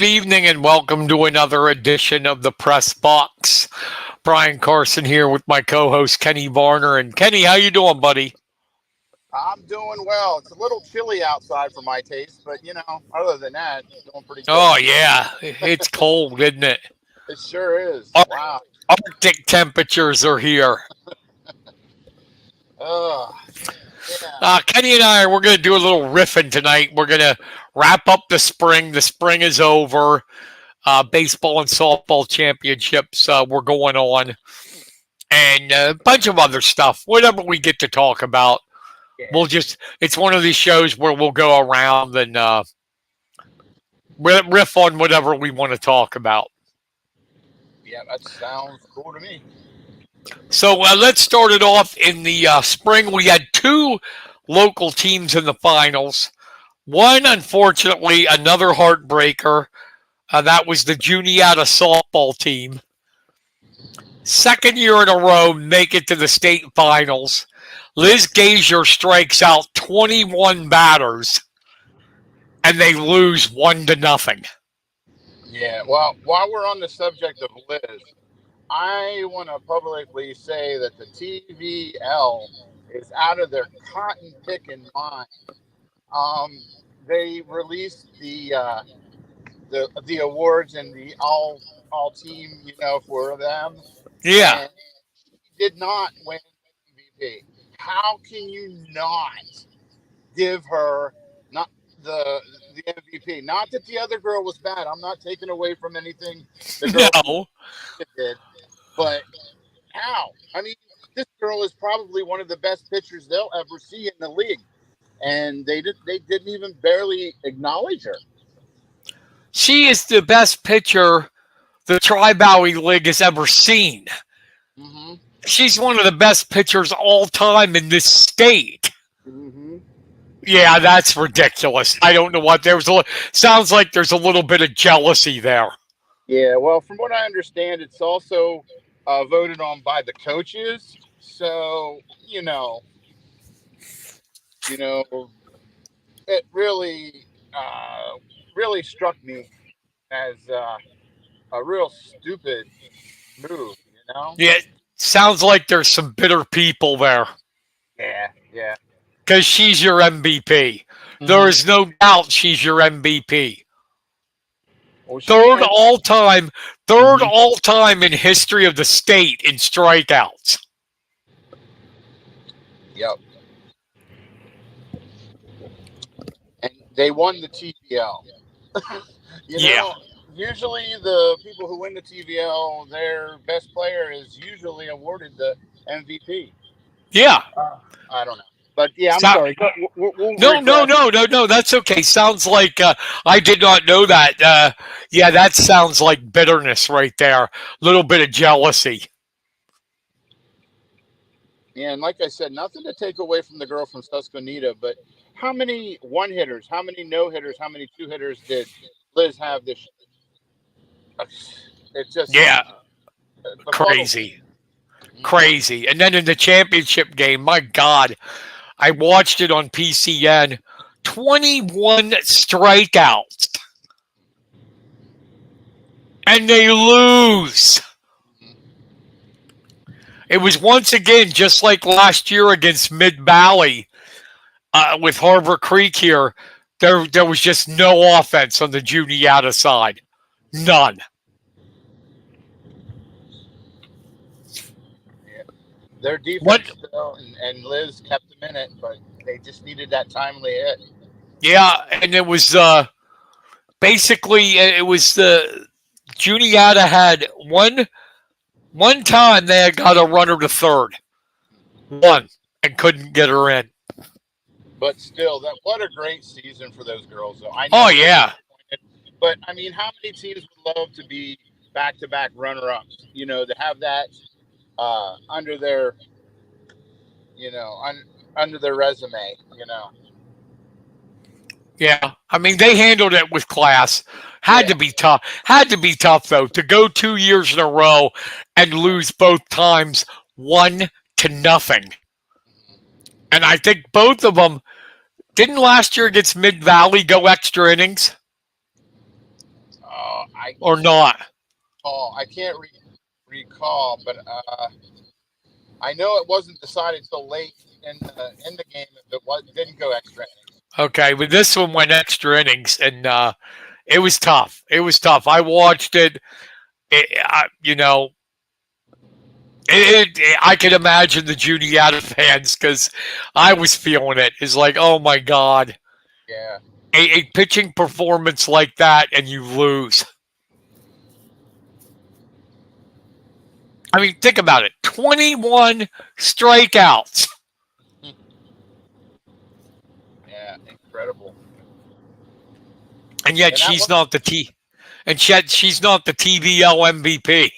evening and welcome to another edition of the Press Box. Brian Carson here with my co-host Kenny Varner. And Kenny, how you doing, buddy? I'm doing well. It's a little chilly outside for my taste, but other than that, it's doing pretty good. Oh yeah, it's cold, isn't it? It sure is. Ar- Wow. Arctic temperatures are here. Uh, yeah. Kenny and we're going to do a little riffing tonight. We're going to wrap up the spring. The spring is over. Baseball and softball championships were going on. And a bunch of other stuff. Whatever we get to talk about. Yeah. It's one of these shows where we'll go around and riff on whatever we want to talk about. Yeah, that sounds cool to me. So let's start it off in the spring. We had two local teams in the finals. One, unfortunately, another heartbreaker. That was the Juniata softball team. Second year in a row, make it to the state finals. Liz Gazier strikes out 21 batters, and they lose 1-0. Yeah, well, while we're on the subject of Liz, I want to publicly say that the TVL is out of their cotton picking mind. They released the awards and the all team, for them. Yeah. And she did not win MVP. How can you not give her not the MVP? Not that the other girl was bad. I'm not taking away from anything the girl did, but how? I mean, this girl is probably one of the best pitchers they'll ever see in the league, and they didn't even barely acknowledge her. She is the best pitcher the Tri-Valley League has ever seen. Mm-hmm. She's one of the best pitchers all time in this state. Mm-hmm. Yeah, that's ridiculous. I don't know what sounds like there's a little bit of jealousy there. Yeah, well, from what I understand, it's also voted on by the coaches. So it really struck me as a real stupid move. Yeah, sounds like there's some bitter people there. Yeah. Because she's your MVP. Mm-hmm. There is no doubt she's your MVP. Well, third all time in history of the state in strikeouts. Yep. And they won the TVL. Usually the people who win the TVL, their best player is usually awarded the MVP. Yeah. I don't know. But yeah, I'm sorry. No. That's okay. Sounds like I did not know that. Yeah, that sounds like bitterness right there. A little bit of jealousy. Yeah, and like I said, nothing to take away from the girl from Susquehanna, but how many one-hitters, how many no-hitters, how many two-hitters did Liz have this year? It's just crazy. Crazy. And then in the championship game, my God, I watched it on PCN. 21 strikeouts. And they lose. It was once again just like last year against Mid-Valley with Harbor Creek here. There was just no offense on the Juniata side. None. Their defense still, and Liz kept them in it, but they just needed that timely hit. Yeah, and it was basically the Juniata had one time they had got a runner to third, and couldn't get her in. But still, what a great season for those girls, though. I Oh know yeah. But I mean, how many teams would love to be back-to-back runner-ups? To have that. Under their, under their resume, Yeah, I mean they handled it with class. Had to be tough. Had to be tough though to go 2 years in a row and lose both times 1-0. And I think both of them didn't last year against Mid-Valley go extra innings. or not? I can't recall, but I know it wasn't decided till late in the game if it didn't go extra innings. Okay, but this one went extra innings, and it was tough. It was tough. I watched it. I could imagine the Juniata fans because I was feeling it. It's like, oh my God. Yeah. A pitching performance like that and you lose. I mean, think about it. 21 strikeouts. Yeah, incredible. And yet she's not the she's not the TVL MVP.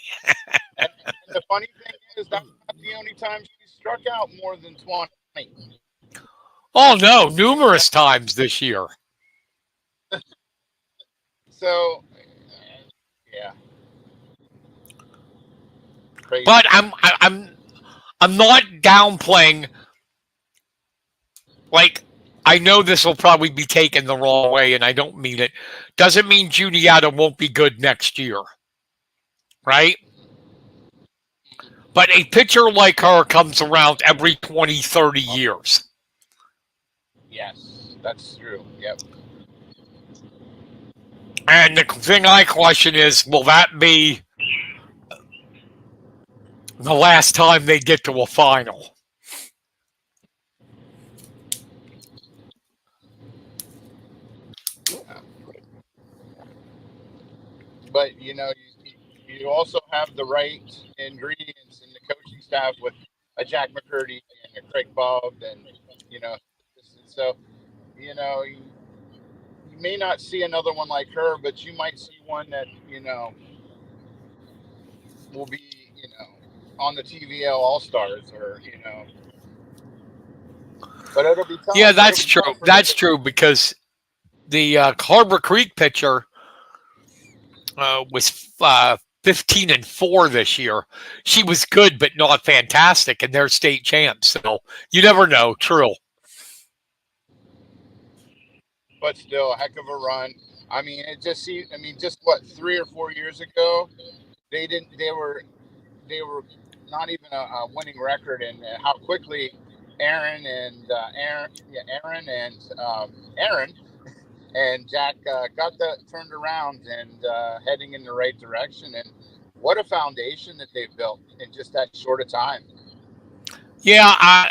And the funny thing is that's not the only time she struck out more than 20. Oh no, numerous times this year. So, yeah. Crazy. But I'm not downplaying. Like, I know this will probably be taken the wrong way, and I don't mean it. Doesn't mean Juniata won't be good next year, right? But a pitcher like her comes around every 20, 30 years. Yes, that's true. Yep. And the thing I question is, will that be the last time they get to a final? But, you you also have the right ingredients in the coaching staff with a Jack McCurdy and a Craig Bob and, so, you may not see another one like her, but you might see one that, will be, on the TVL All-Stars or, but it'll be tough. Yeah, that's true. That's true because the Harbor Creek pitcher was 15-4 this year. She was good, but not fantastic, and they're state champs. So you never know. True. But still, a heck of a run. I mean, just what, 3 or 4 years ago, they were not even a winning record, and how quickly Aaron and Jack got that turned around and heading in the right direction. And what a foundation that they've built in just that short a time. Yeah,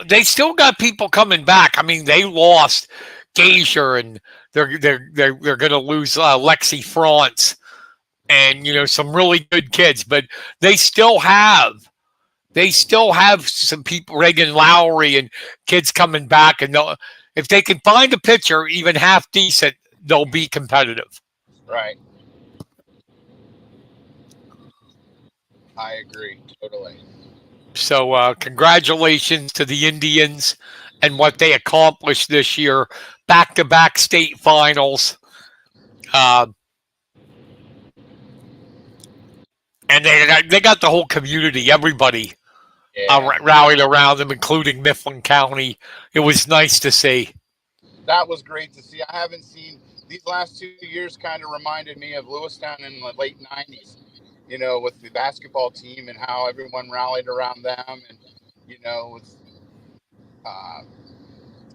they still got people coming back. I mean, they lost Gazier, and they're going to lose Lexi France, and some really good kids. But they still have some people, Reagan Lowry, and kids coming back. And if they can find a pitcher even half decent, they'll be competitive. Right. I agree totally. So congratulations to the Indians and what they accomplished this year. Back-to-back state finals. And they got the whole community, everybody rallied around them, including Mifflin County. It was nice to see. That was great to see. I haven't seen these last 2 years. Kind of reminded me of Lewistown in the late 90s, with the basketball team and how everyone rallied around them, and with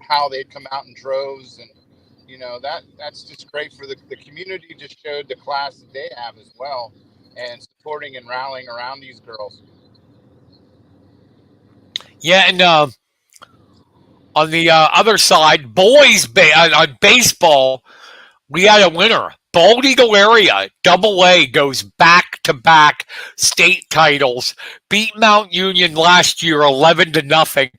how they'd come out in droves, and that's just great for the community. Just showed the class that they have as well, and supporting and rallying around these girls. Yeah, and on the other side, boys on baseball, we had a winner. Bald Eagle area, AA, goes back-to-back state titles. Beat Mount Union last year 11-0.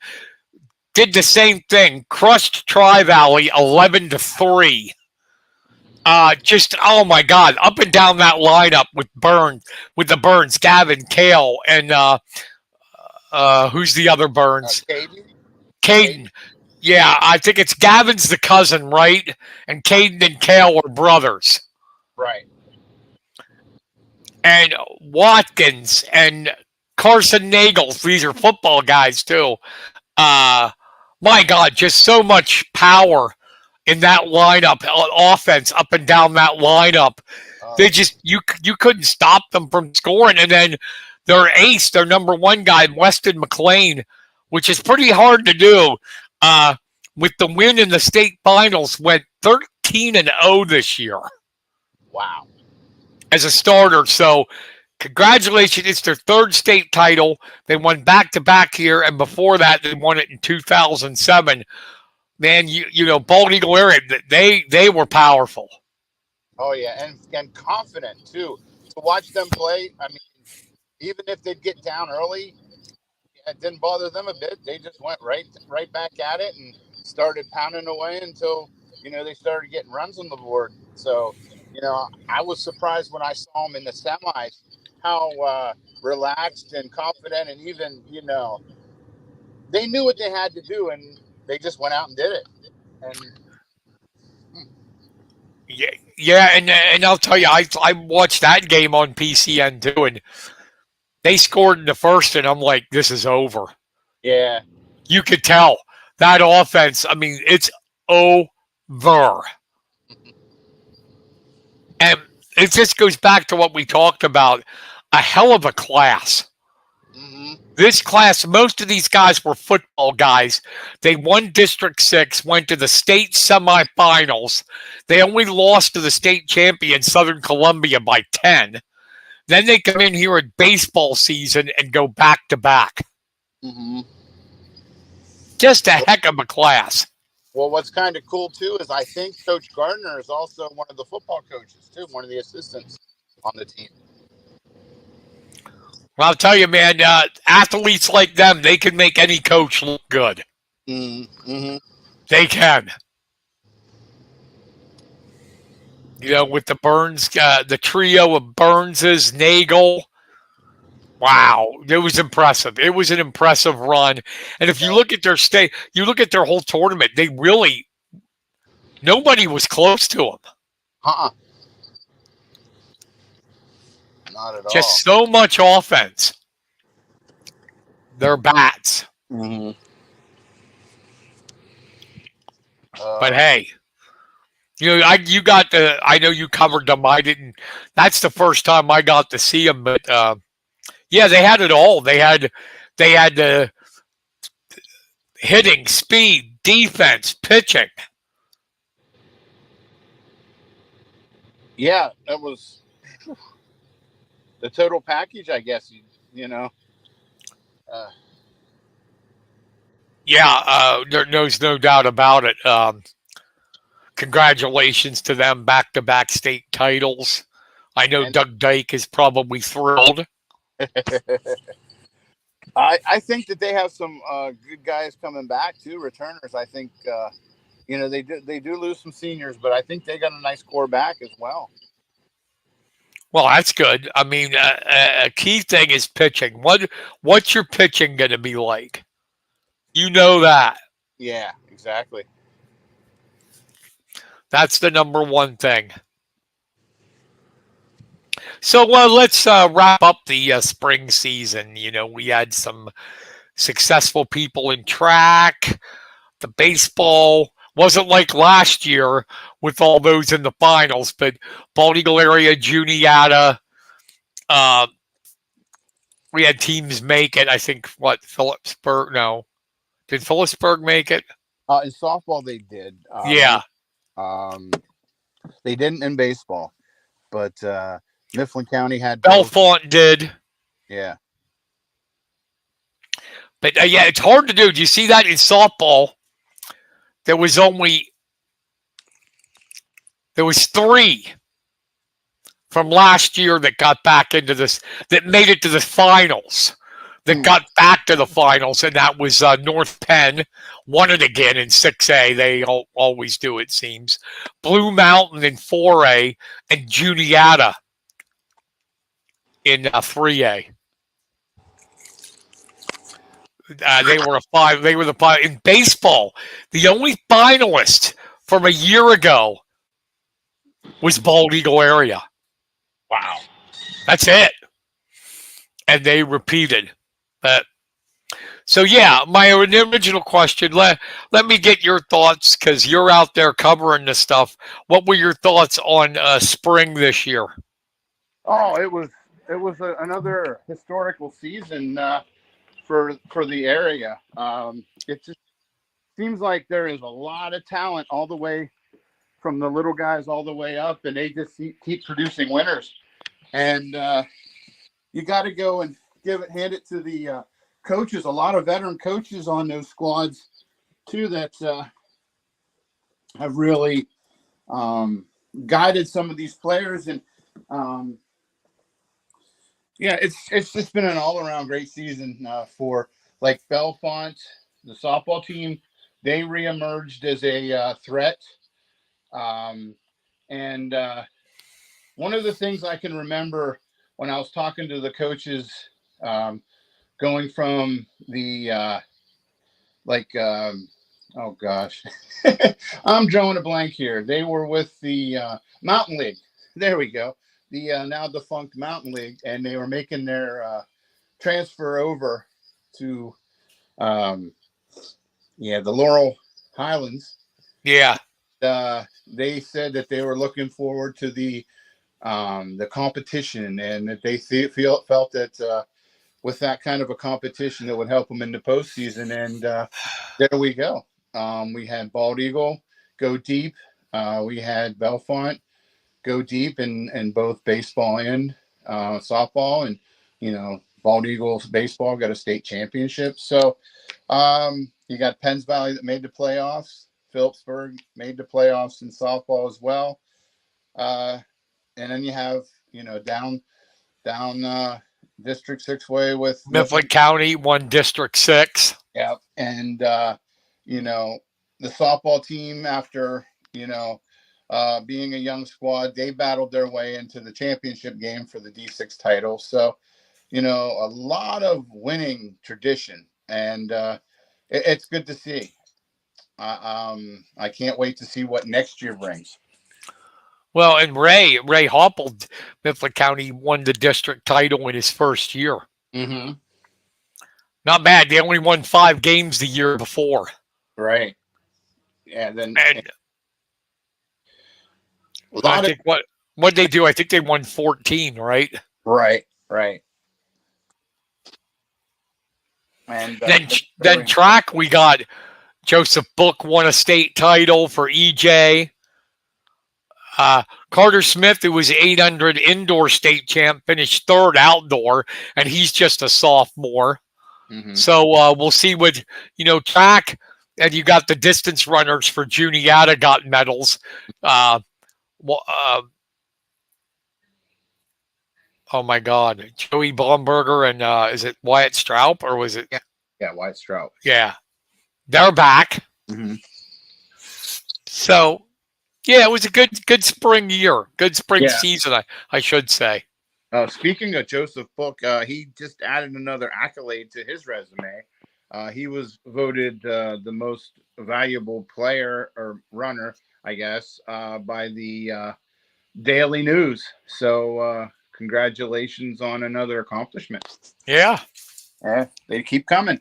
Did the same thing. Crushed Tri-Valley 11-3. Just, oh my God, up and down that lineup with the Burns, Gavin, Kale, and who's the other Burns? Caden. Yeah, I think it's Gavin's the cousin, right? And Caden and Kale are brothers. Right. And Watkins and Carson Nagels, these are football guys too. My God, just so much power in that lineup, offense up and down that lineup. They just you couldn't stop them from scoring, and then their ace, their number one guy, Weston McLean, which is pretty hard to do. With the win in the state finals, went 13-0 this year. Wow. As a starter. So congratulations. It's their third state title. They won back-to-back here, and before that, they won it in 2007. Man, you know, Bald Eagle area, they were powerful. Oh, yeah, and confident, too. To watch them play, I mean, even if they'd get down early, it didn't bother them a bit. They just went right back at it and started pounding away until, you know, they started getting runs on the board. So, you know, I was surprised when I saw them in the semis, how relaxed and confident, and even, you know, they knew what they had to do, and they just went out and did it. And yeah, and I'll tell you, I watched that game on PCN too, and they scored in the first, and I'm like, this is over. Yeah, you could tell that offense. I mean, it's over. And it just goes back to what we talked about, a hell of a class. Mm-hmm. This class, most of these guys were football guys. They won District 6, went to the state semifinals. They only lost to the state champion, Southern Columbia, by 10. Then they come in here at baseball season and go back-to-back. Mm-hmm. Just a heck of a class. Well, what's kind of cool, too, is I think Coach Gardner is also one of the football coaches, too, one of the assistants on the team. Well, I'll tell you, man, athletes like them, they can make any coach look good. Mm-hmm. They can. You know, with the Burns, the trio of Burnses, Nagel. Wow, it was impressive. It was an impressive run. And if you look at their state, you look at their whole tournament, they really, nobody was close to them. Not at all. Just so much offense. Their bats. Mm-hmm. But hey, you know, I know you covered them. I didn't. That's the first time I got to see them. But yeah, they had it all. They had the hitting, speed, defense, pitching. Yeah, that was the total package, I guess. You know. Yeah, there's no doubt about it. Congratulations to them, back-to-back state titles. I know Doug Dyke is probably thrilled. I think that they have some good guys coming back too, returners. I think you know, they do lose some seniors, but I think they got a nice core back as well. Well, that's good. I mean, a key thing is pitching. What's your pitching going to be like? You know that. Yeah, exactly. That's the number one thing. So let's wrap up the spring season. You know, we had some successful people in track. The baseball wasn't like last year with all those in the finals, but Bald Eagle area, Juniata, we had teams make it. I think, Phillipsburg? No. Did Phillipsburg make it? In softball, they did. Yeah. They didn't in baseball, but Mifflin County had Bellefonte did. Yeah. But yeah, it's hard to do. Do you see that in softball? There was 3 from last year that got back into this, that made it to the finals, that got back to the finals, and that was North Penn, won it again in 6A. They always do, it seems. Blue Mountain in 4A, and Juniata in 3A. They were the 5 in baseball. The only finalist from a year ago was Bald Eagle area. Wow, that's it. And they repeated. So yeah, my original question. Let me get your thoughts, because you're out there covering this stuff. What were your thoughts on spring this year? Oh, another historical season for the area. It just seems like there is a lot of talent all the way from the little guys all the way up, and they just keep producing winners. And you got to go and hand it to the coaches. A lot of veteran coaches on those squads too that have really guided some of these players. And yeah, it's just been an all around great season for like Bellefonte, the softball team. They reemerged as a threat. And one of the things I can remember when I was talking to the coaches, going from the oh gosh, I'm drawing a blank here. They were with the Mountain League. There we go. The now defunct Mountain League, and they were making their transfer over to the Laurel Highlands. Yeah. They said that they were looking forward to the competition, and that they felt that with that kind of a competition that would help them in the postseason. And there we go. We had Bald Eagle go deep. We had Bellefonte go deep in both baseball and softball, and Bald Eagles baseball got a state championship. So you got Penns Valley that made the playoffs. Phillipsburg made the playoffs in softball as well. And then you have, down District 6 way with Mifflin County won District 6. Yeah. And, the softball team, after, being a young squad, they battled their way into the championship game for the D6 title. So, a lot of winning tradition, and it's good to see. I can't wait to see what next year brings. Well, and Ray Hopple, Mifflin County won the district title in his first year. Mm-hmm. Not bad. They only won 5 games the year before. Right. Yeah. Then I think what they do? I think they won 14. Right. Right. And then track, we got Joseph Book won a state title for EJ. Carter Smith, who was 800 indoor state champ, finished 3rd outdoor, and he's just a sophomore. Mm-hmm. So we'll see what, track, and you got the distance runners for Juniata got medals. Oh my God, Joey Blumberger and is it Wyatt Straub, or was it? Yeah, Wyatt Straub. Yeah, they're back. Mm-hmm. So, yeah, it was a good spring year, good spring season, I should say. Speaking of Joseph Book, he just added another accolade to his resume. He was voted the most valuable player or runner, I guess, by the Daily News. So congratulations on another accomplishment. Yeah. They keep coming.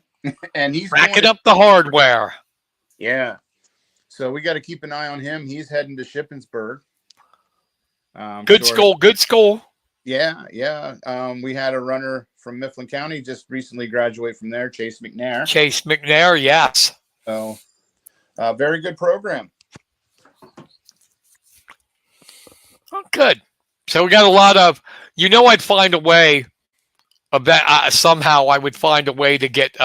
And he's racking up the hardware. Yeah. So we got to keep an eye on him. He's heading to Shippensburg. Good school. Yeah. We had a runner from Mifflin County just recently graduate from there, Chase McNair. Yes. So, very good program. Oh, good. So we got a lot of, I'd find a way of that. Somehow I would find a way to get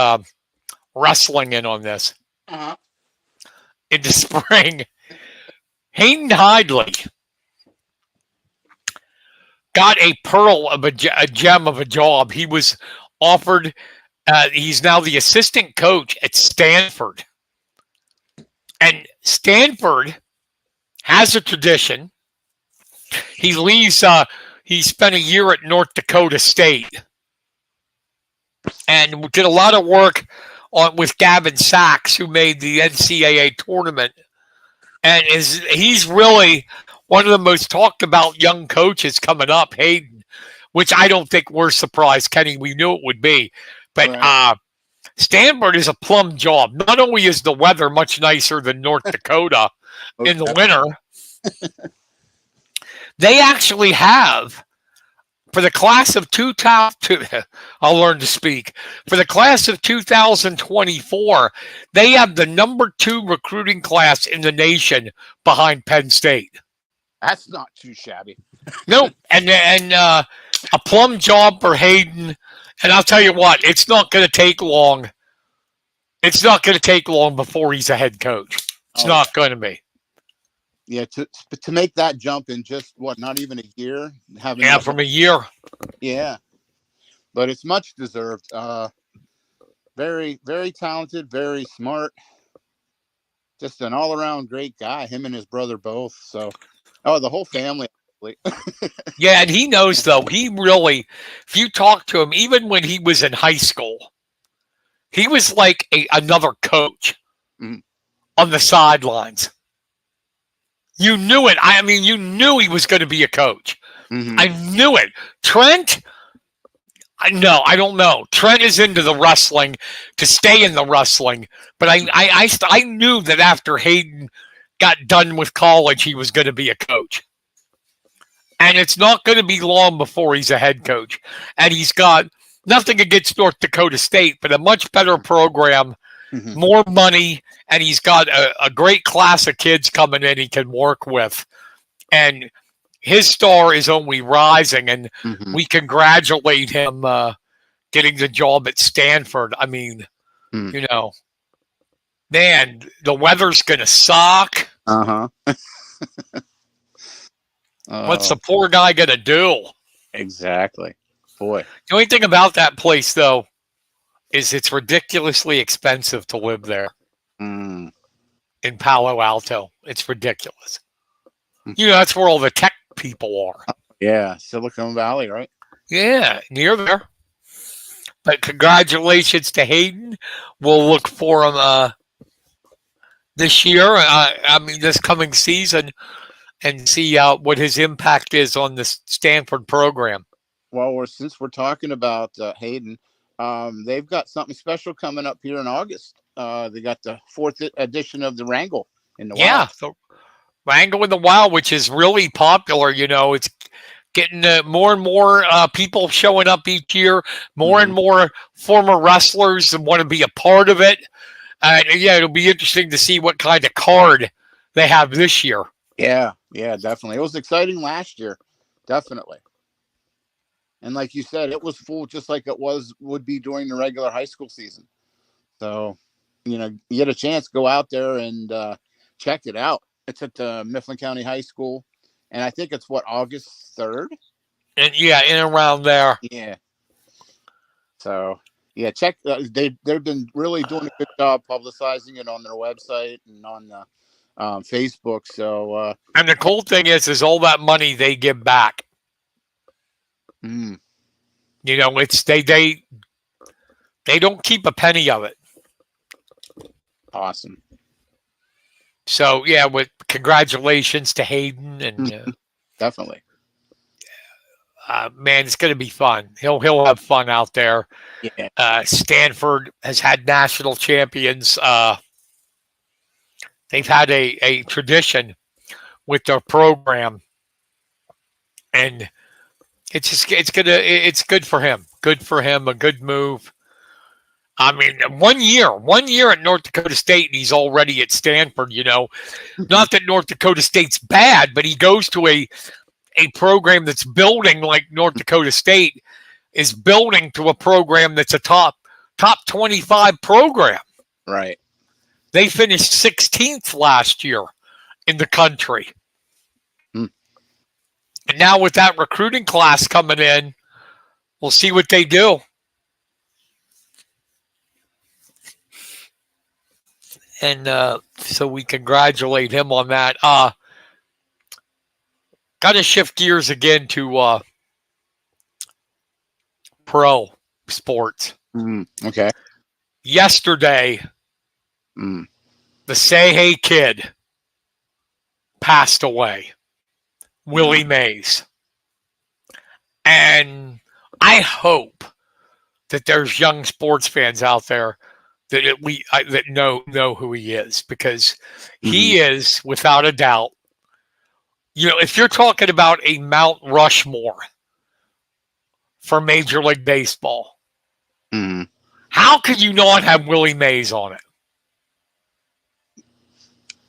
wrestling in on this. Uh-huh. In the spring. Hayden Hidley got a pearl of a gem of a job. He was offered, he's now the assistant coach at Stanford. And Stanford has a tradition. He leaves, he spent a year at North Dakota State and did a lot of work with Gavin Sachs, who made the NCAA tournament. And he's really one of the most talked about young coaches coming up, Hayden, which I don't think we're surprised, Kenny. We knew it would be. But right. Stanford is a plum job. Not only is the weather much nicer than North Dakota in the winter, they actually have for the class of 2000, I'll learn to speak. For the class of 2024, they have the number 2 recruiting class in the nation behind Penn State. That's not too shabby. No, and a plum job for Hayden. And I'll tell you what, it's not going to take long. It's not going to take long before he's a head coach. It's not going to be. Yeah, to make that jump in just not even a year, from a year. Yeah, but it's much deserved. Very, very talented, very smart. Just an all-around great guy. Him and his brother both. So, the whole family. Yeah, and he knows though. He really, if you talk to him, even when he was in high school, he was like another coach on the sidelines. You knew it. I mean, you knew he was going to be a coach. Mm-hmm. I knew it. Trent, no, I don't know. Trent is into the wrestling to stay in the wrestling, but I knew that after Hayden got done with college, he was going to be a coach. And it's not going to be long before he's a head coach. And he's got nothing against North Dakota State, but a much better program, more money, and he's got a great class of kids coming in he can work with. And his star is only rising, and we congratulate him getting the job at Stanford. I mean, you know, man, the weather's going to suck. What's the poor guy going to do? Exactly. Boy. The only thing about that place, though, is it's ridiculously expensive to live there in Palo Alto. It's ridiculous. You know, that's where all the tech people are. Yeah, Silicon Valley, right? Yeah, near there. But congratulations to Hayden. We'll look for him this year, this coming season, and see what his impact is on the Stanford program. Well, since we're talking about Hayden, they've got something special coming up here in August. They got the 4th edition of the Wrangle in the Wild. Yeah, the Wrangle in the Wild, which is really popular. You know, it's getting more and more people showing up each year, more and more former wrestlers that want to be a part of it. Yeah, it'll be interesting to see what kind of card they have this year. Yeah, definitely. It was exciting last year, definitely. And like you said, it was full just like it would be during the regular high school season. So, you know, you get a chance, go out there and check it out. It's at Mifflin County High School. And I think it's August 3rd? And yeah, in and around there. Yeah. So, yeah, check. They've been really doing a good job publicizing it on their website and on the Facebook. So, and the cool thing is all that money they give back. You know, it's they don't keep a penny of it. Awesome. So yeah, with congratulations to Hayden and definitely. Man, it's going to be fun. He'll have fun out there. Yeah. Stanford has had national champions. They've had a tradition with their program, and it's good for him. Good for him. A good move. I mean, one year at North Dakota State, and he's already at Stanford. You know, not that North Dakota State's bad, but he goes to a program that's building like North Dakota State is building to a program that's a top 25 program. Right. They finished 16th last year in the country. And now with that recruiting class coming in, we'll see what they do. And so we congratulate him on that. Got to shift gears again to pro sports. Okay. Yesterday, the Say Hey kid passed away. Willie Mays. And I hope that there's young sports fans out there that know who he is, because he is, without a doubt, you know, if you're talking about a Mount Rushmore for Major League Baseball. Mhm. How could you not have Willie Mays on it?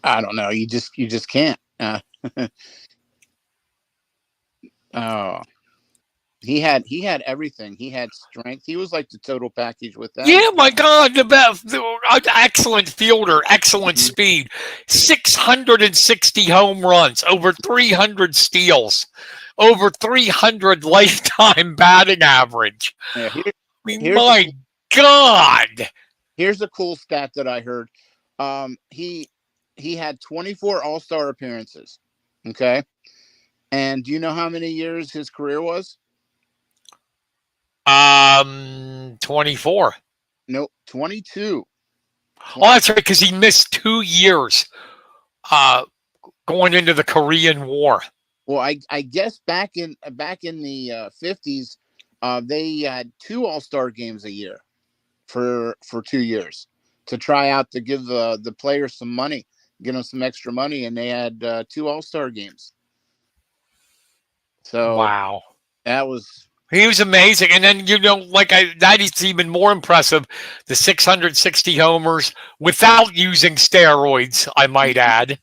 I don't know. You just can't. Oh, he had everything. He had strength. He was like the total package with that. Yeah, my God, the best, excellent fielder, excellent speed, 660 home runs, over 300 steals, over 300 lifetime batting average. Yeah, I mean, here's my God. here's a cool stat that I heard. He had 24 All-Star appearances. Okay, and do you know how many years his career was? 24. Nope, 22. Oh, that's right, because he missed 2 years going into the Korean War. Well, I guess back in the 50s, they had 2 All-Star games a year for 2 years to try out, to give the players some money, give them some extra money, and they had 2 All-Star games. So Wow. that was He was amazing. And then, that is even more impressive. The 660 homers without using steroids, I might add.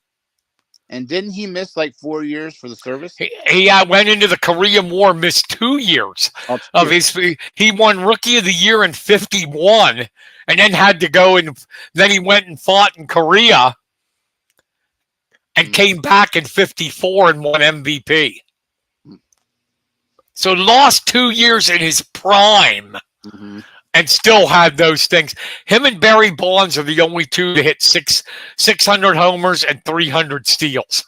And didn't he miss like 4 years for the service? He went into the Korean War, missed 2 years of his. He won Rookie of the Year in 51, and then had to go, and then he went and fought in Korea and came back in 54 and won MVP. So lost 2 years in his prime. Mm-hmm. And still had those things. Him and Barry Bonds are the only two to hit 600 homers and 300 steals.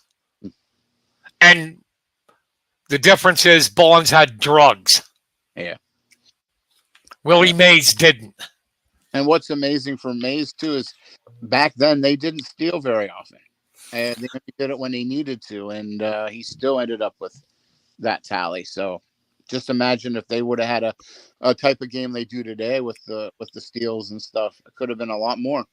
And the difference is Bonds had drugs. Yeah. Willie Mays didn't. And what's amazing for Mays too is back then they didn't steal very often, and they did it when they needed to, and he still ended up with that tally. So just imagine if they would have had a type of game they do today with the steals and stuff. It could have been a lot more.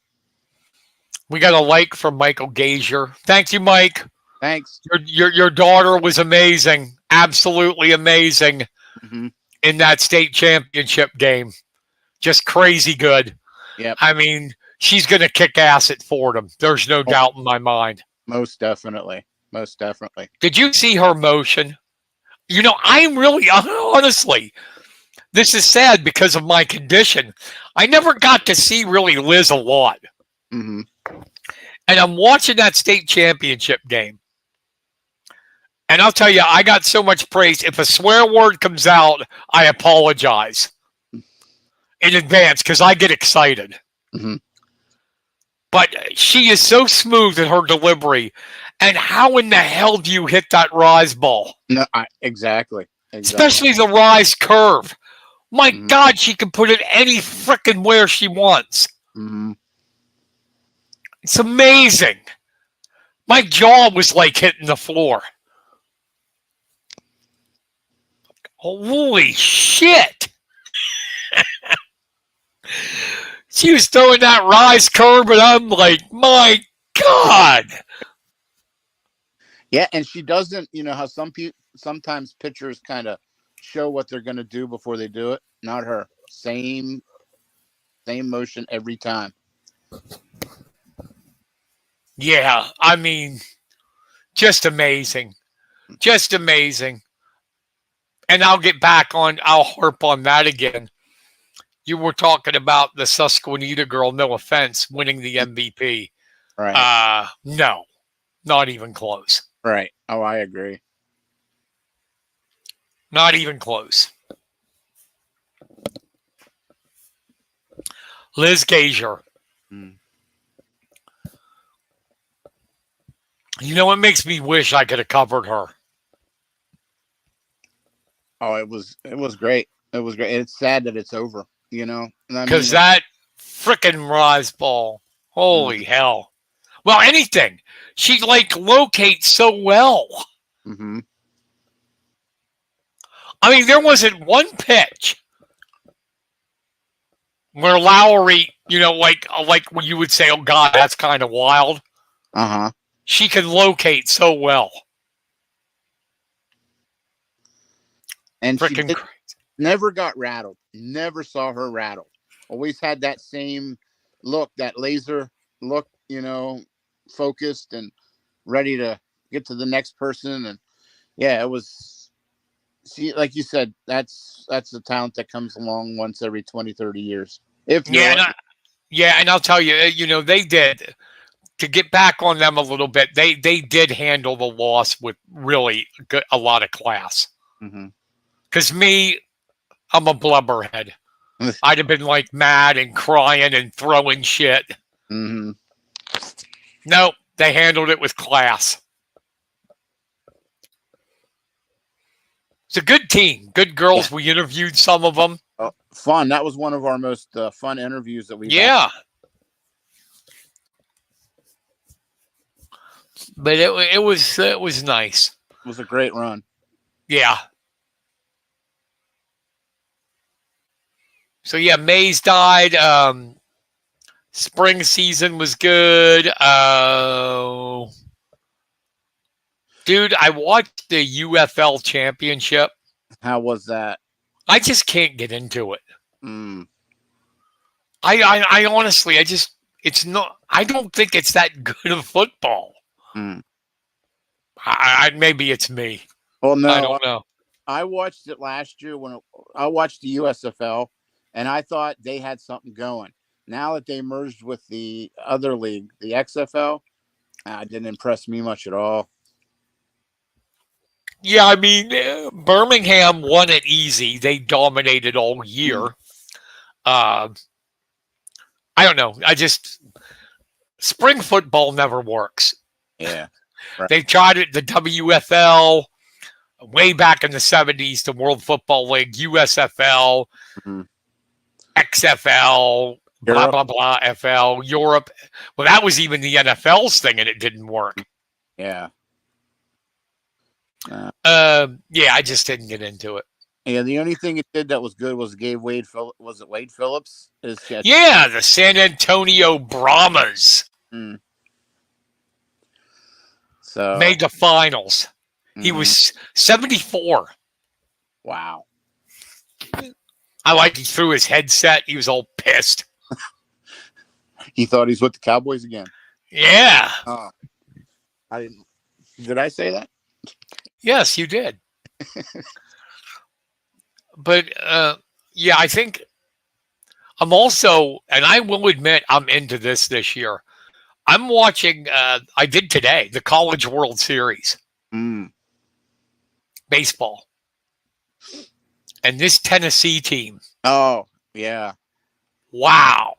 We got a like from Michael Gazier. Thank you, Mike. Thanks. Your daughter was amazing, absolutely amazing in that state championship game. Just crazy good. Yep. I mean, she's going to kick ass at Fordham. There's no doubt in my mind. Most definitely. Most definitely. Did you see her motion? I'm really, honestly, this is sad because of my condition. I never got to see really Liz a lot. Mm-hmm. And I'm watching that state championship game. And I'll tell you, I got so much praise. If a swear word comes out, I apologize in advance because I get excited. Mm-hmm. But she is so smooth in her delivery. And how in the hell do you hit that rise ball? No, exactly. Especially the rise curve. My God, she can put it any frickin' where she wants. Mm-hmm. It's amazing. My jaw was like hitting the floor. Holy shit. She was throwing that rise curve, and I'm like, my God. Yeah, and she doesn't, how sometimes pitchers kind of show what they're going to do before they do it. Not her. Same motion every time. Yeah, I mean, just amazing. Just amazing. And I'll harp on that again. You were talking about the Susquehanna girl, no offense, winning the MVP. Right. No, not even close. Right. Oh, I agree. Not even close. Liz Gazier. It makes me wish I could have covered her. Oh, it was great. It was great. It's sad that it's over, Because that frickin' rise ball. Holy hell. Well, anything. She locates so well. Mm-hmm. I mean, there wasn't one pitch where Lowry, like when you would say, oh God, that's kind of wild. Uh-huh. She can locate so well. And frickin' crazy. Never got rattled. Never saw her rattled. Always had that same look, that laser look, focused and ready to get to the next person. And yeah, it was, see, like you said, that's the talent that comes along once every 20, 30 years. If you're And I'll tell you, they did. To get back on them a little bit, they did handle the loss with really a lot of class. Because I'm a blubberhead. I'd have been like mad and crying and throwing shit. Mm-hmm. Nope, they handled it with class. It's a good team, good girls. We interviewed some of them. Fun. That was one of our most fun interviews that we've had. But it was nice. It was a great run. Yeah. So yeah, Mays died. Spring season was good. Dude, I watched the UFL championship. How was that? I just can't get into it. I honestly, it's not. I don't think it's that good of football. Maybe it's me. Well, no, I don't know. I watched it last year I watched the USFL, and I thought they had something going. Now that they merged with the other league, the XFL, it didn't impress me much at all. Yeah, I mean, Birmingham won it easy. They dominated all year. I don't know. Spring football never works. Yeah. Right. They tried it, the WFL, way back in the 70s, the World Football League, USFL, XFL, blah, blah, blah, FL, Europe. Well, that was even the NFL's thing, and it didn't work. Yeah. Yeah, I just didn't get into it. Yeah, the only thing it did that was good was gave Wade Phillips? Yeah, the San Antonio Brahmas. So made the finals. He was 74. Wow. I he threw his headset. He was all pissed. He thought he's with the Cowboys again. Yeah. I didn't. Did I say that? Yes, you did. But yeah, I think I'm also, and I will admit, I'm into this year. I'm watching. I did today the College World Series, baseball, and this Tennessee team. Oh yeah! Wow,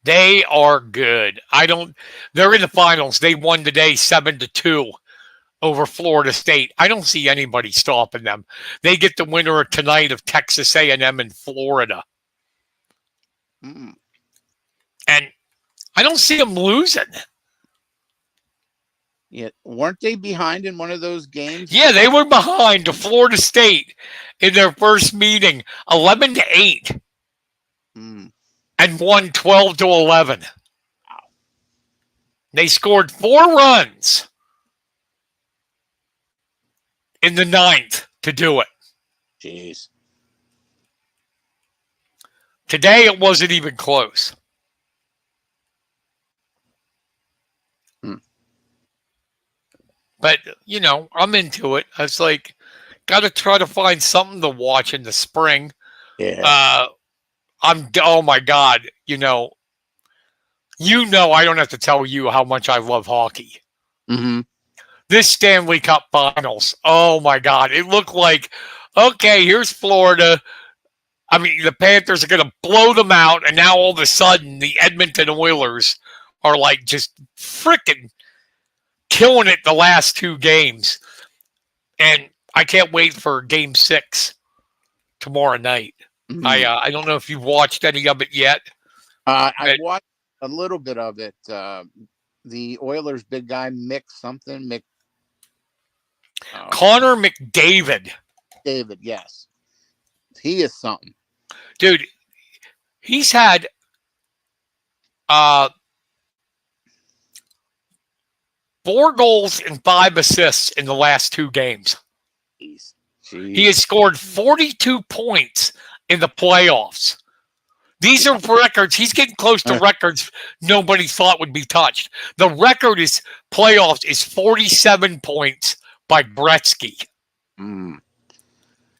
they are good. They're in the finals. They won today 7-2 over Florida State. I don't see anybody stopping them. They get the winner tonight of Texas A&M and Florida, and I don't see them losing. Yeah, weren't they behind in one of those games? Yeah, they were behind to Florida State in their first meeting, 11-8, and won 12-11. Wow. They scored 4 runs in the 9th to do it. Jeez. Today it wasn't even close. But, I'm into it. I was like, got to try to find something to watch in the spring. Yeah. Oh my God. I don't have to tell you how much I love hockey. This Stanley Cup Finals. Oh my God. It looked like, okay, here's Florida. I mean, the Panthers are going to blow them out. And now all of a sudden the Edmonton Oilers are like just freaking killing it the last 2 games. And I can't wait for Game 6 tomorrow night. I don't know if you've watched any of it yet. I watched a little bit of it. The Oilers' big guy, Connor McDavid. David, yes. He is something. Dude, he's had 4 goals and 5 assists in the last 2 games. Jeez. He has scored 42 points in the playoffs. These are records. He's getting close to records nobody thought would be touched. The record is playoffs is 47 points by Gretzky. Mm.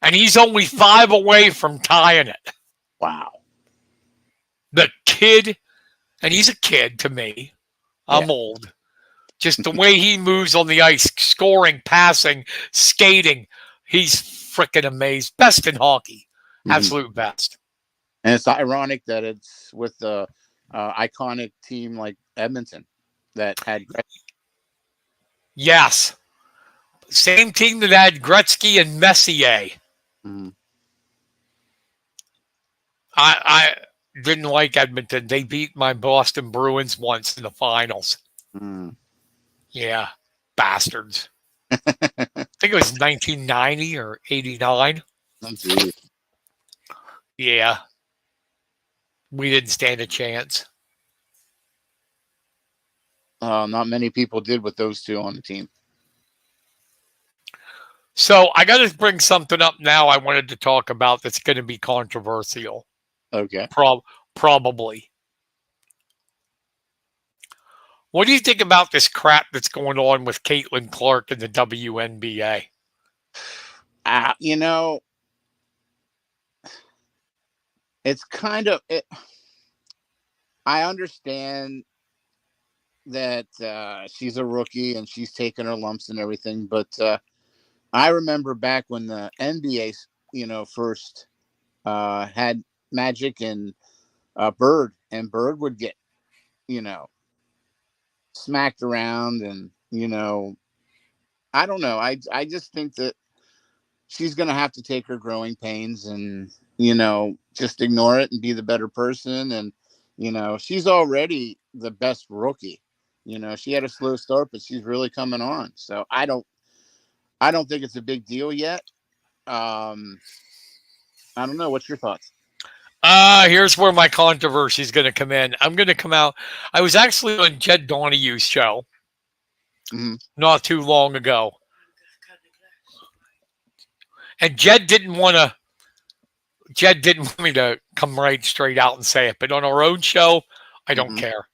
And he's only 5 away from tying it. Wow. The kid, and he's a kid to me. I'm old. Just the way he moves on the ice, scoring, passing, skating, he's freaking amazing. Best in hockey. Absolute best. And it's ironic that it's with the iconic team like Edmonton that had Gretzky. Yes. Same team that had Gretzky and Messier. Mm. I didn't like Edmonton. They beat my Boston Bruins once in the finals. Mm. Yeah. Bastards. I think it was 1990 or 89. Yeah. We didn't stand a chance. Not many people did with those two on the team. So I got to bring something up now I wanted to talk about that's going to be controversial. Okay. Probably. What do you think about this crap that's going on with Caitlin Clark in the WNBA? You know, it's kind of it. I understand that she's a rookie and she's taking her lumps and everything, but I remember back when the NBA, first had Magic and Bird, and Bird would get, smacked around, and I don't know. I just think that she's gonna have to take her growing pains and just ignore it and be the better person. And she's already the best rookie. She had a slow start, but she's really coming on. So I don't think it's a big deal yet. I don't know. What's your thoughts? Here's where my controversy is going to come in. I'm going to come out. I was actually on Jed Donahue's show not too long ago. And Jed didn't want me to come right straight out and say it. But on our own show, I don't care.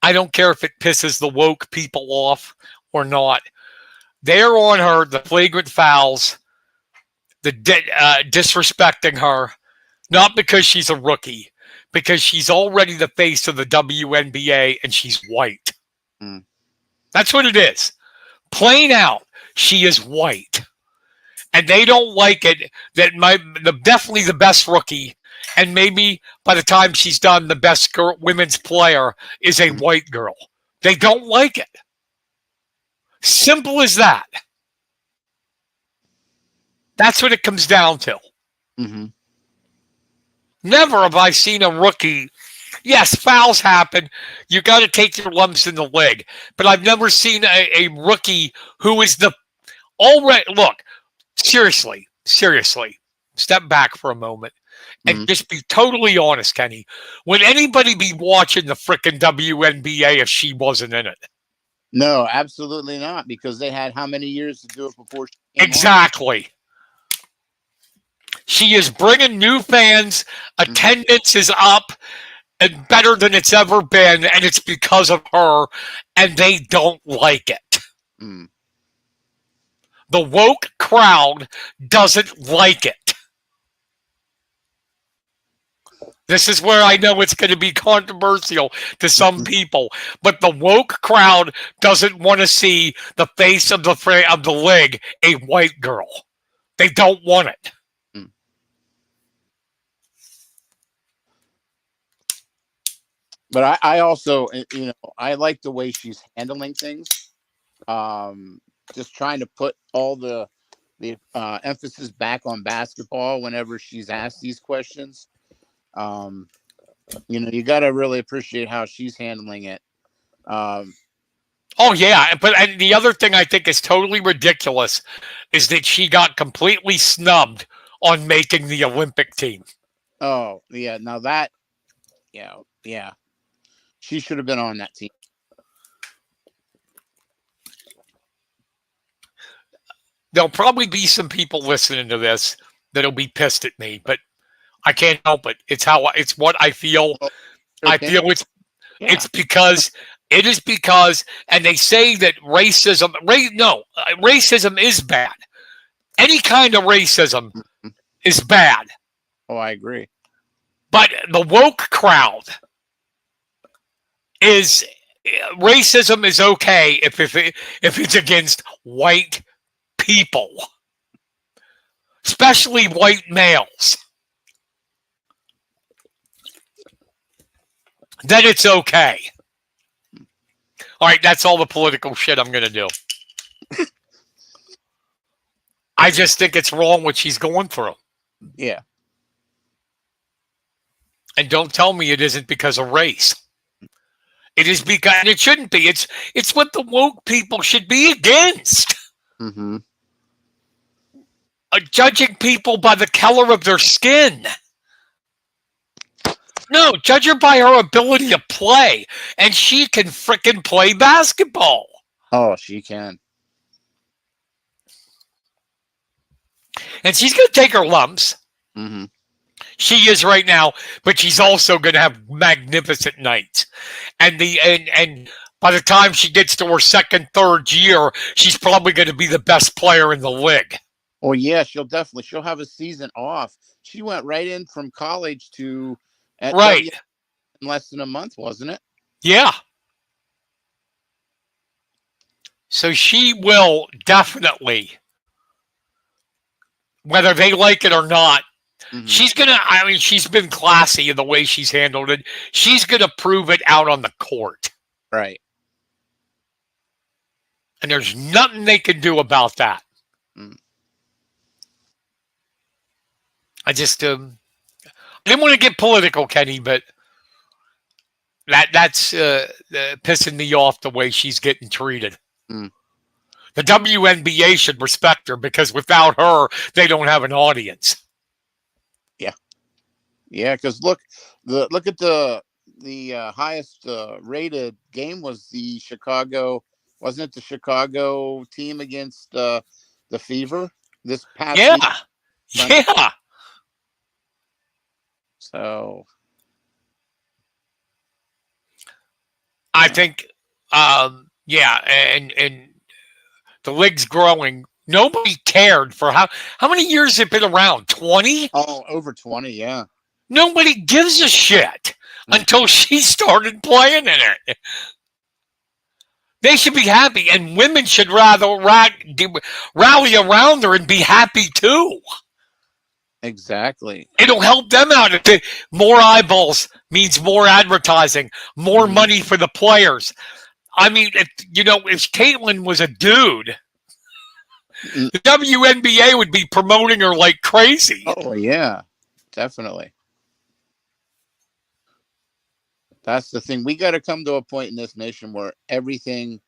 I don't care if it pisses the woke people off or not. They're on her, the flagrant fouls, the disrespecting her, not because she's a rookie, because she's already the face of the WNBA and she's white. That's what it is. Plain out, she is white. And they don't like it that definitely the best rookie, and maybe by the time she's done, the best women's player is a white girl. They don't like it. Simple as that. That's what it comes down to. Never have I seen a rookie. Yes, fouls happen. You got to take your lumps in the leg. But I've never seen a rookie who is the already. Look, seriously, step back for a moment and just be totally honest, Kenny. Would anybody be watching the frickin' WNBA if she wasn't in it? No, absolutely not, because they had how many years to do it before she came exactly on? She is bringing new fans. Attendance is up and better than it's ever been, and it's because of her, and they don't like it. The woke crowd doesn't like it. This is where I know it's going to be controversial to some people, but the woke crowd doesn't want to see the face of the league a white girl. They don't want it. But I also, I like the way she's handling things. Just trying to put all the emphasis back on basketball whenever she's asked these questions. You got to really appreciate how she's handling it. Oh yeah, but the other thing I think is totally ridiculous is that she got completely snubbed on making the Olympic team. Oh yeah, now that, yeah. She should have been on that team. there'll probably be some people listening to this that'll be pissed at me, but I can't help it. It's what I feel. I feel it's because it is because, and they say that racism is bad. Any kind of racism is bad. Oh, I agree. But the woke crowd is racism is okay if it's against white people, especially white males. Then it's okay. All right, that's all the political shit I'm going to do. I just think it's wrong what she's going through. Yeah. And don't tell me it isn't because of race. It is because, and it shouldn't be. It's what the woke people should be against. Mm-hmm. Judging people by the color of their skin. No, judge her by her ability to play. And she can frickin' play basketball. Oh, she can. And she's going to take her lumps. Mm-hmm. She is right now, but she's also going to have magnificent nights. And by the time she gets to her second, third year, she's probably going to be the best player in the league. Oh yeah, she'll have a season off. She went right in from college to right in less than a month, wasn't it? Yeah. So she will definitely, whether they like it or not, she's been classy in the way she's handled it. She's going to prove it out on the court. Right. And there's nothing they can do about that. I just didn't want to get political, Kenny, but that's pissing me off the way she's getting treated. The WNBA should respect her because without her, they don't have an audience. Yeah, because look at the highest rated game was the Chicago. Wasn't it the Chicago team against the Fever this past week? Yeah. So I think, and the league's growing. Nobody cared for how many years have been around? 20? Oh, over 20, yeah. Nobody gives a shit until she started playing in it. They should be happy, and women should rather rally around her and be happy too. Exactly. It'll help them out. More eyeballs means more advertising, more money for the players. I mean, if Caitlyn was a dude, the WNBA would be promoting her like crazy. Oh, yeah, definitely. That's the thing. We got to come to a point in this nation where everything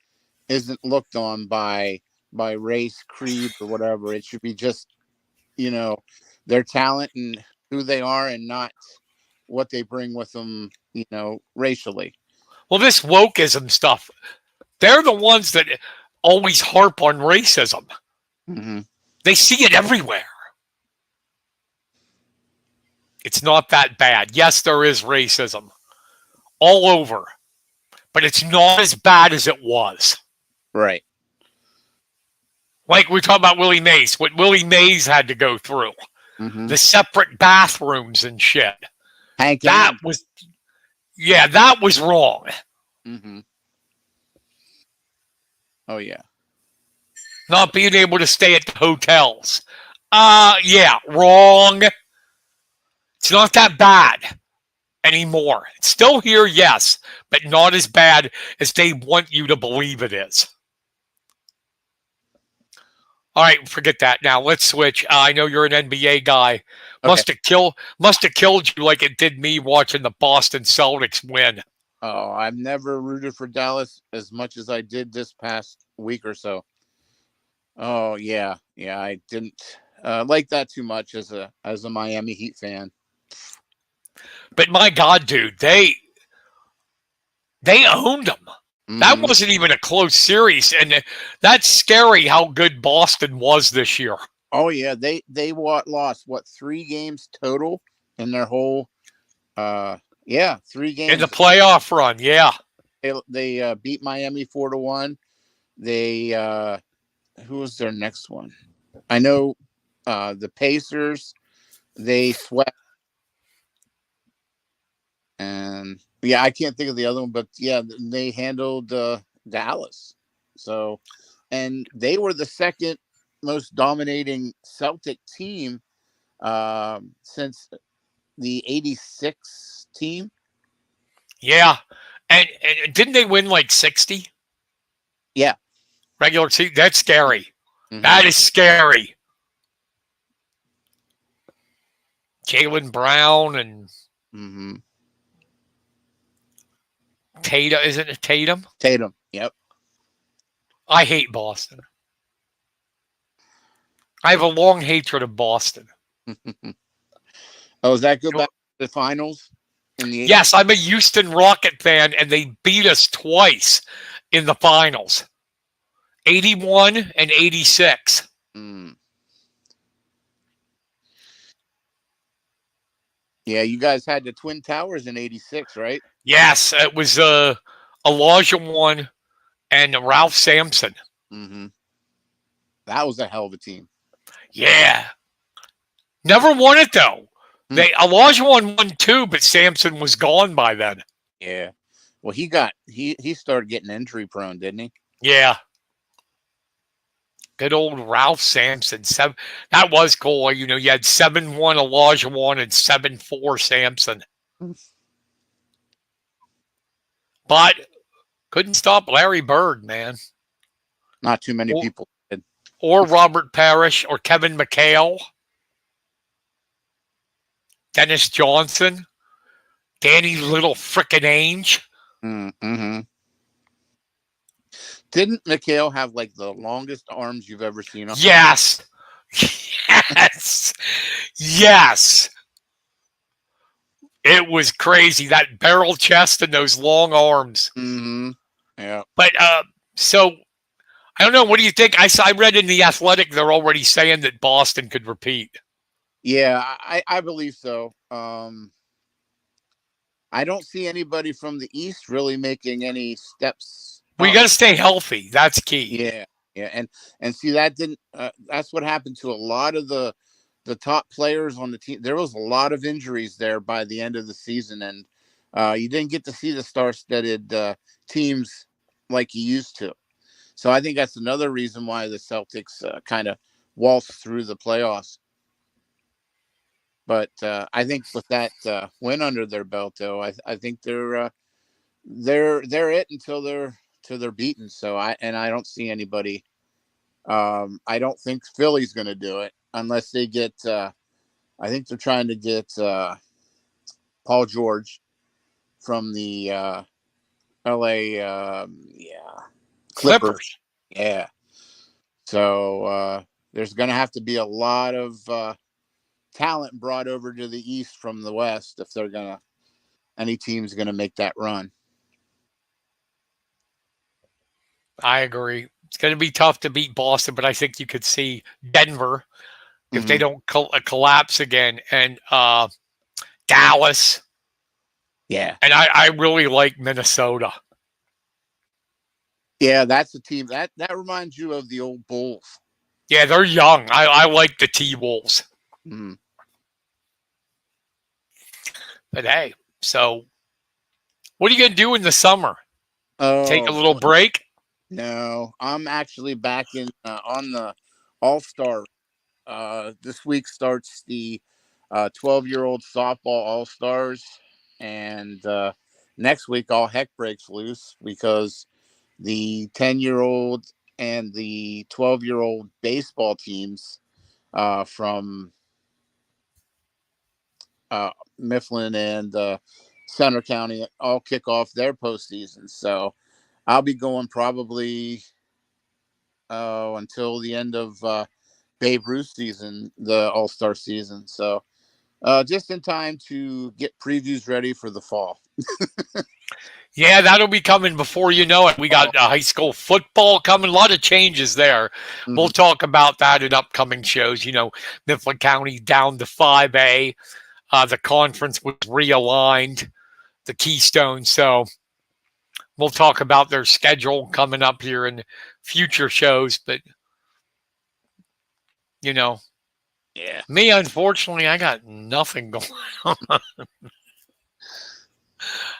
isn't looked on by race, creed, or whatever. It should be just, their talent and who they are and not what they bring with them, racially. Well, this wokeism stuff, they're the ones that always harp on racism. Mm-hmm. They see it everywhere. It's not that bad. Yes, there is racism all over, but it's not as bad as it was. Right. Like we talk about Willie Mays, what Willie Mays had to go through, the separate bathrooms and shit. That was wrong. Mm-hmm. Oh yeah. Not being able to stay at the hotels. Wrong. It's not that bad anymore. It's still here, yes, but not as bad as they want you to believe it is. All right, forget that. Now let's switch. I know you're an NBA guy. Okay. Must have killed you like it did me watching the Boston Celtics win. Oh, I've never rooted for Dallas as much as I did this past week or so. Oh yeah, I didn't like that too much as a Miami Heat fan. But my God, dude, they owned them. That Mhm. wasn't even a close series, and that's scary how good Boston was this year Oh yeah, lost what 3 games total in their whole yeah, 3 in the games. playoff run. Yeah, They beat Miami 4-1. They who was their next one? I know the Pacers, they swept, and yeah, I can't think of the other one, but yeah, they handled Dallas. So, and they were the second most dominating Celtic team since the '86 team. yeah, and didn't they win like 60 Yeah. regular season? That's scary. Hmm. That is scary. Jalen Brown and Hmm. Tatum, isn't it Tatum? Tatum. Yep. I hate Boston. I have a long hatred of Boston. Oh, does that go back to the finals in the '80s? Yes, I'm a Houston Rocket fan, and they beat us twice in the finals 81 and 86. Mm. Yeah, you guys had the Twin Towers in '86, right? Yes, it was Elijah one and Ralph Sampson. Hmm. That was a hell of a team. Yeah. Never won it, though. Hmm. Elijah won two, but Sampson was gone by then. Yeah. Well, he started getting injury prone, didn't he? Yeah. Good old Ralph Sampson. That was cool. You know, you had 7-1 Elijah one and 7-4 Sampson. But couldn't stop Larry Bird, man. Not too many Or, people did. or Robert Parrish or Kevin McHale, Dennis Johnson, Danny Little frickin' Ainge. Mm-hmm. Didn't Mikhail have like the longest arms you've ever seen? Yes. Yes. Yes. It was crazy. That barrel chest and those long arms. Mm-hmm. Yeah. But so I don't know. What do you think? I read in the Athletic they're already saying that Boston could repeat. Yeah, I believe so. I don't see anybody from the East really making any steps We up. got to stay healthy. That's key. Yeah, yeah, and see that didn't. That's what happened to a lot of the top players on the team. There was a lot of injuries there by the end of the season, and you didn't get to see the star-studded teams like you used to. So I think that's another reason why the Celtics kind of waltzed through the playoffs. But I think with that win under their belt, though, I think they're it until they're beaten. So I don't see anybody. I don't think Philly's going to do it unless they get. I think they're trying to get Paul George from the L.A. Yeah, Clippers. Clippers. Yeah. So there's going to have to be a lot of talent brought over to the East from the West if they're gonna any team's gonna make that run. I agree. It's going to be tough to beat Boston, but I think you could see Denver if they don't collapse again, and Dallas. Yeah. And I really like Minnesota. Yeah, that's a team that reminds you of the old Bulls. Yeah, they're young. I like the T-Wolves. Mm-hmm. But hey, so what are you going to do in the summer? Take a little Oh break? no, I'm actually back in on the All-Star. This week starts the 12-year-old softball All-Stars, and next week all heck breaks loose because the 10-year-old and the 12-year-old baseball teams from Mifflin and Center County all kick off their postseason. So I'll be going probably until the end of Babe Ruth season, the All-Star season. So just in time to get previews ready for the fall. Yeah, that'll be coming before you know it. We got high school football coming. A lot of changes there. We'll Mhm. talk about that in upcoming shows. Mifflin County down to 5A. The conference was realigned, the Keystone. So we'll talk about their schedule coming up here in future shows. But, you know, Yeah. me, unfortunately, I got nothing going on.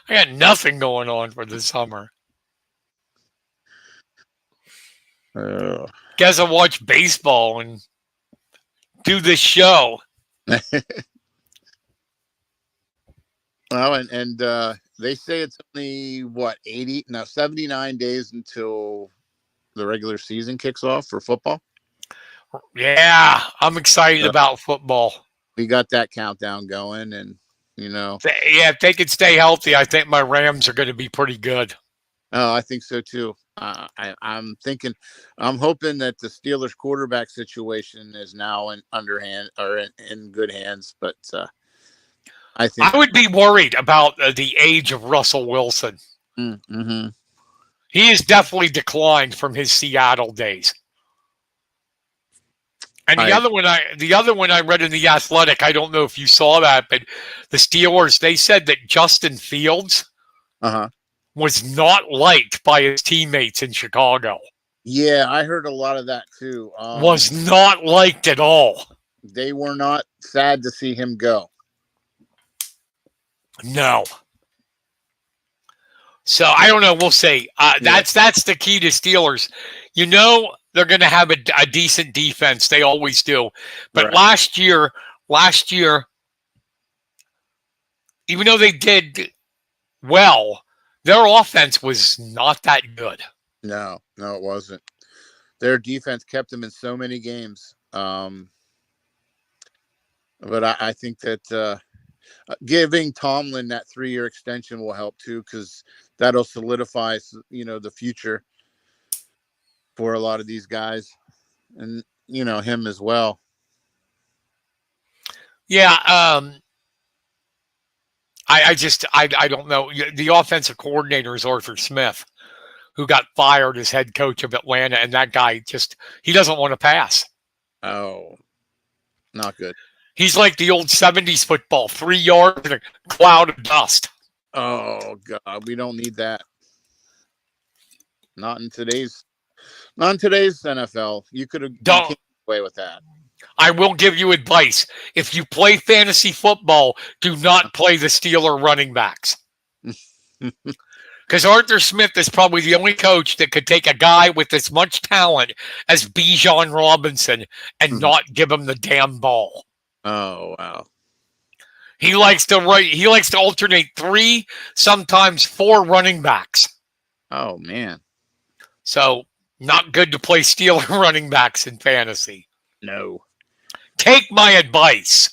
I got nothing going on for the summer. Uh, Guess I watch baseball and do this show. well, and they say it's only what 79 days until the regular season kicks off for football. Yeah, I'm excited So about football. we got that countdown going, and you know, Yeah, if they can stay healthy, I think my Rams are going to be pretty good. oh, I think so too. I'm hoping that the Steelers quarterback situation is now in underhand or in good hands, but I think. I would be worried about the age of Russell Wilson. Mm-hmm. He has definitely declined from his Seattle days. And the other one I read in the Athletic, I don't know if you saw that, but the Steelers, they said that Justin Fields Uh-huh. was not liked by his teammates in Chicago. Yeah, I heard a lot of that too. Was not liked at all. They were not sad to see him go. No. So I don't know. We'll see. That's the key to Steelers. They're going to have a decent defense. They always do. But Right. last year, even though they did well, their offense was not that good. No, it wasn't. Their defense kept them in so many games. But I think that giving Tomlin that 3-year extension will help too, because that'll solidify, the future for a lot of these guys, and him as well. Yeah. I don't know. The offensive coordinator is Arthur Smith, who got fired as head coach of Atlanta, and that guy he doesn't want to pass. Oh, not good. He's like the old 70s football, 3 yards and a cloud of dust. Oh God, we don't need that. Not in today's NFL. You can't get away with that. I will give you advice. If you play fantasy football, do not play the Steeler running backs. Because Arthur Smith is probably the only coach that could take a guy with as much talent as Bijan Robinson and not give him the damn ball. Oh wow. He likes to alternate 3, sometimes 4 running backs. Oh man. So not good to play Steeler running backs in fantasy. No. Take my advice.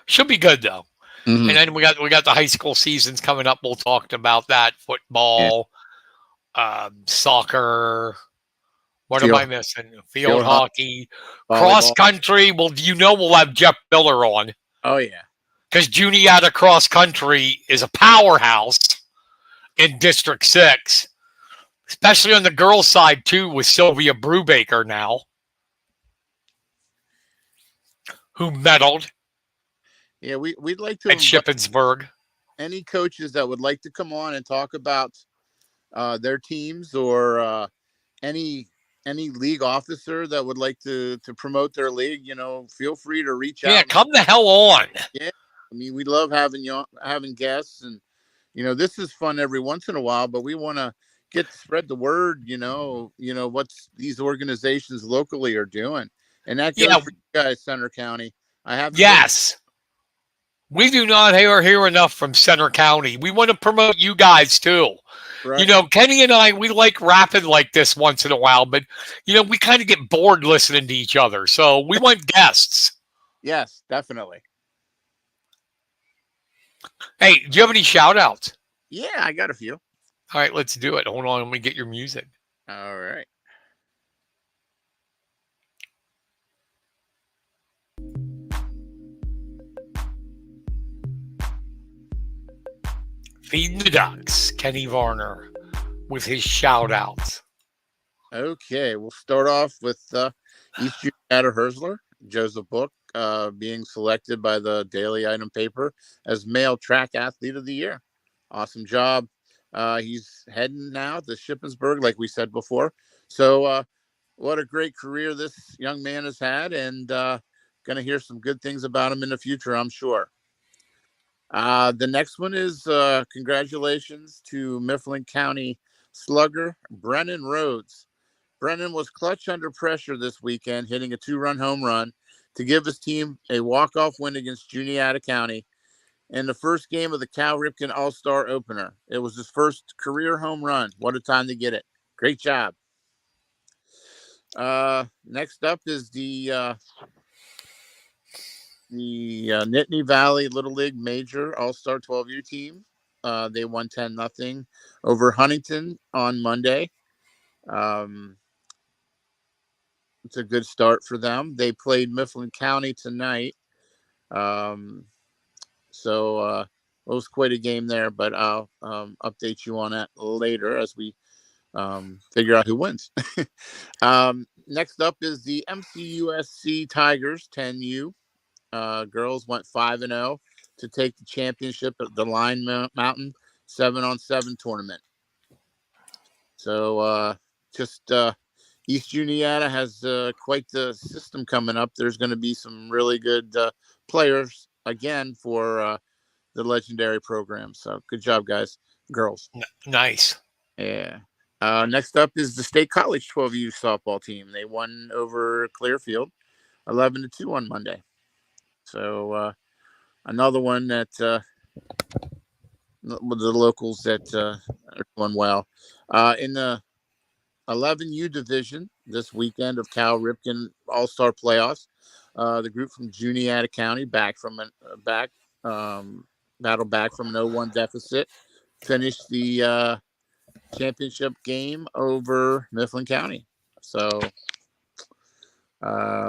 Should be good though. Mm-hmm. And then we got the high school seasons coming up. We'll talk about that. Football, soccer. What am I missing? Field hockey, cross country. Well, we'll have Jeff Miller on. Oh yeah. Because Juniata Cross Country is a powerhouse in District 6. Especially on the girls' side, too, with Sylvia Brubaker now, who medaled. Yeah, we'd like to at Shippensburg. Any coaches that would like to come on and talk about their teams, or any league officer that would like to promote their league, feel free to reach out. Yeah, come the hell on. Yeah, I mean, we love having guests, and this is fun every once in a while, but we want to spread the word, what's these organizations locally are doing. And that goes for you guys, Center County. Yes. We do not hear enough from Center County. We want to promote you guys too. Right. Kenny and I, we like rapping like this once in a while, but we kind of get bored listening to each other. So we want guests. Yes, definitely. Hey, do you have any shout outs? Yeah, I got a few. All right, let's do it. Hold on, let me get your music. All right. Feeding the Ducks, Kenny Varner, with his shout outs. Okay, we'll start off with East Juniata Herzler, Joseph Book, being selected by the Daily Item paper as male track athlete of the year. Awesome job. He's heading now to Shippensburg, like we said before. So what a great career this young man has had, and going to hear some good things about him in the future, I'm sure. The next one is congratulations to Mifflin County slugger Brennan Rhodes. Brennan was clutch under pressure this weekend, hitting a 2-run home run to give his team a walk-off win against Juniata County in the first game of the Cal Ripken All-Star opener. It was his first career home run. What a time to get it. Great job. Next up is the Nittany Valley Little League Major All-Star 12U team. They won 10-0 over Huntington on Monday. It's a good start for them. They played Mifflin County tonight. So it was quite a game there, but I'll update you on that later as we figure out who wins. Next up is the MCUSC Tigers 10U. Girls went 5-0 to take the championship at the Line Mountain 7-on-7 tournament. So East Juniata has quite the system coming up. There's going to be some really good players again for the legendary program. So good job, guys, girls. Nice. Yeah. Next up is the State College 12U softball team. They won over Clearfield 11-2 on Monday. So another one that the locals that are doing well. In the 11U division this weekend of Cal Ripken All-Star playoffs, the group from Juniata County battled back from an 0-1 deficit, finished the championship game over Mifflin County. So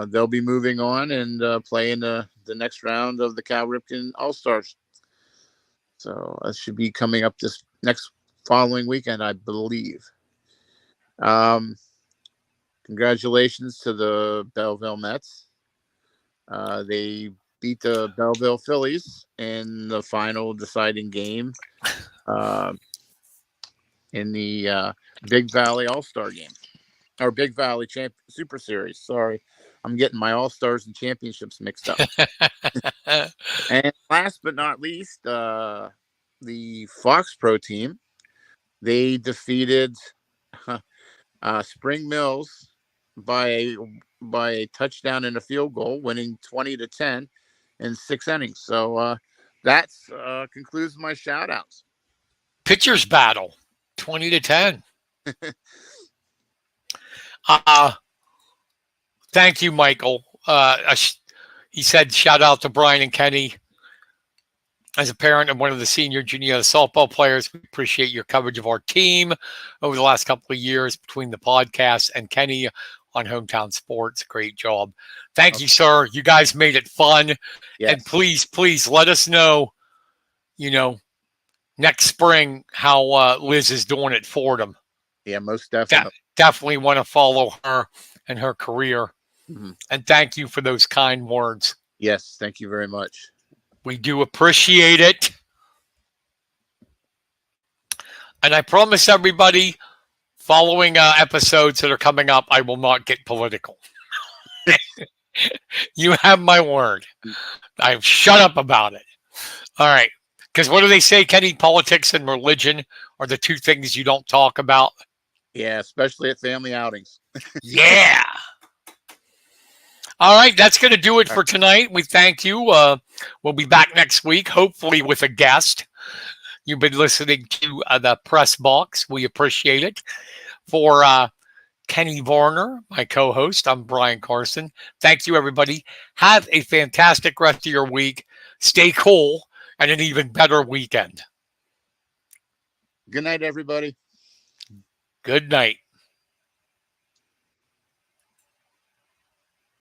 they'll be moving on and playing the next round of the Cal Ripken All-Stars. So that should be coming up this next following weekend, I believe. Congratulations to the Belleville Mets. They beat the Belleville Phillies in the final deciding game in the Big Valley All-Star game. Or Big Valley Super Series. Sorry. I'm getting my All-Stars and championships mixed up. And last but not least, the Fox Pro team. They defeated Spring Mills by a touchdown and a field goal, winning 20-10 in 6 innings. So that concludes my shout outs. Pitchers battle, 20-10. Thank you, Michael. He said, shout out to Brian and Kenny. As a parent and one of the senior junior softball players, we appreciate your coverage of our team over the last couple of years between the podcast and Kenny on Hometown Sports. Great job. Thank you, sir. You guys made it fun. Yes. And please let us know, next spring how Liz is doing at Fordham. Yeah, most definitely. Definitely want to follow her and her career. Mm-hmm. And thank you for those kind words. Yes, thank you very much. We do appreciate it. And I promise everybody, following episodes that are coming up, I will not get political. You have my word. I've shut up about it. All right. Because what do they say, Kenny? Politics and religion are the two things you don't talk about. Yeah, especially at family outings. Yeah. All right, that's going to do it for tonight. We thank you. We'll be back next week, hopefully with a guest. You've been listening to the Press Box. We appreciate it. For Kenny Varner, my co-host, I'm Brian Carson. Thank you, everybody. Have a fantastic rest of your week. Stay cool and an even better weekend. Good night, everybody. Good night.